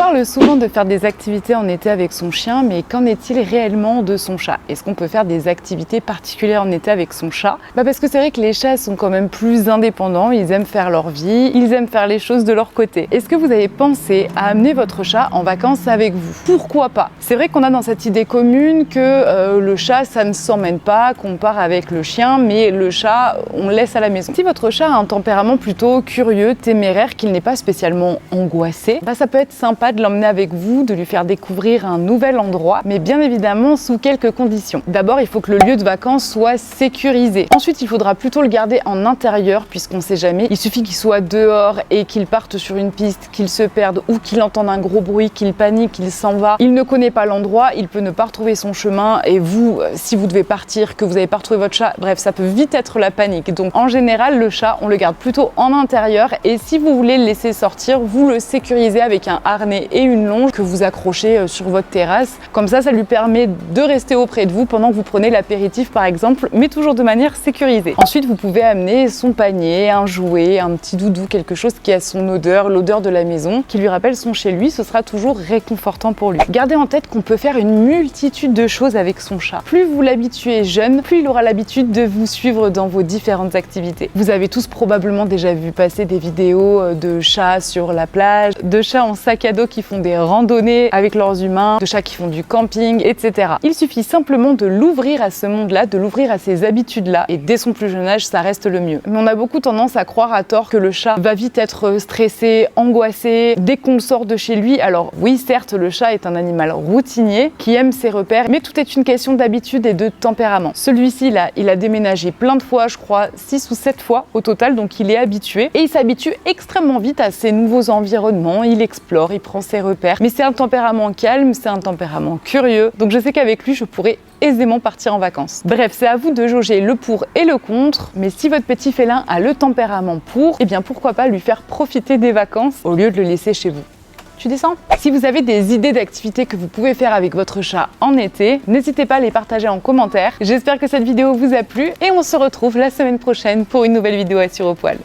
parle souvent de faire des activités en été avec son chien, mais qu'en est-il réellement de son chat? Est-ce qu'on peut faire des activités particulières en été avec son chat? Parce que c'est vrai que les chats sont quand même plus indépendants, ils aiment faire leur vie, ils aiment faire les choses de leur côté. Est-ce que vous avez pensé à amener votre chat en vacances avec vous? Pourquoi pas? C'est vrai qu'on a dans cette idée commune que le chat, ça ne s'emmène pas, qu'on part avec le chien, mais le chat, on le laisse à la maison. Si votre chat a un tempérament plutôt curieux, téméraire, qu'il n'est pas spécialement angoissé, ça peut être sympa de l'emmener avec vous, de lui faire découvrir un nouvel endroit, mais bien évidemment sous quelques conditions. D'abord, il faut que le lieu de vacances soit sécurisé. Ensuite, il faudra plutôt le garder en intérieur, puisqu'on ne sait jamais. Il suffit qu'il soit dehors et qu'il parte sur une piste, qu'il se perde ou qu'il entende un gros bruit, qu'il panique, qu'il s'en va. Il ne connaît pas l'endroit, il peut ne pas retrouver son chemin et vous, si vous devez partir, que vous n'avez pas retrouvé votre chat, bref, ça peut vite être la panique. Donc en général, le chat, on le garde plutôt en intérieur et si vous voulez le laisser sortir, vous le sécurisez avec un harnais et une longe que vous accrochez sur votre terrasse. Comme ça lui permet de rester auprès de vous pendant que vous prenez l'apéritif par exemple, mais toujours de manière sécurisée. Ensuite, vous pouvez amener son panier, un jouet, un petit doudou, quelque chose qui a son odeur, l'odeur de la maison, qui lui rappelle son chez lui, ce sera toujours réconfortant pour lui. Gardez en tête qu'on peut faire une multitude de choses avec son chat. Plus vous l'habituez jeune, plus il aura l'habitude de vous suivre dans vos différentes activités. Vous avez tous probablement déjà vu passer des vidéos de chats sur la plage, de chats en sac à dos qui font des randonnées avec leurs humains, de chats qui font du camping, etc. Il suffit simplement de l'ouvrir à ce monde-là, de l'ouvrir à ces habitudes-là, et dès son plus jeune âge, ça reste le mieux. Mais on a beaucoup tendance à croire à tort que le chat va vite être stressé, angoissé, dès qu'on le sort de chez lui. Alors oui, certes, le chat est un animal routinier, qui aime ses repères, mais tout est une question d'habitude et de tempérament. Celui-ci, là, il a déménagé plein de fois, je crois 6 ou 7 fois au total, donc il est habitué, et il s'habitue extrêmement vite à ses nouveaux environnements, il explore, il prend ses repères, mais c'est un tempérament calme, c'est un tempérament curieux, donc je sais qu'avec lui, je pourrais aisément partir en vacances. Bref, c'est à vous de jauger le pour et le contre, mais si votre petit félin a le tempérament pour, eh bien pourquoi pas lui faire profiter des vacances au lieu de le laisser chez vous. Tu descends? Si vous avez des idées d'activités que vous pouvez faire avec votre chat en été, n'hésitez pas à les partager en commentaire. J'espère que cette vidéo vous a plu et on se retrouve la semaine prochaine pour une nouvelle vidéo à Sur au poil.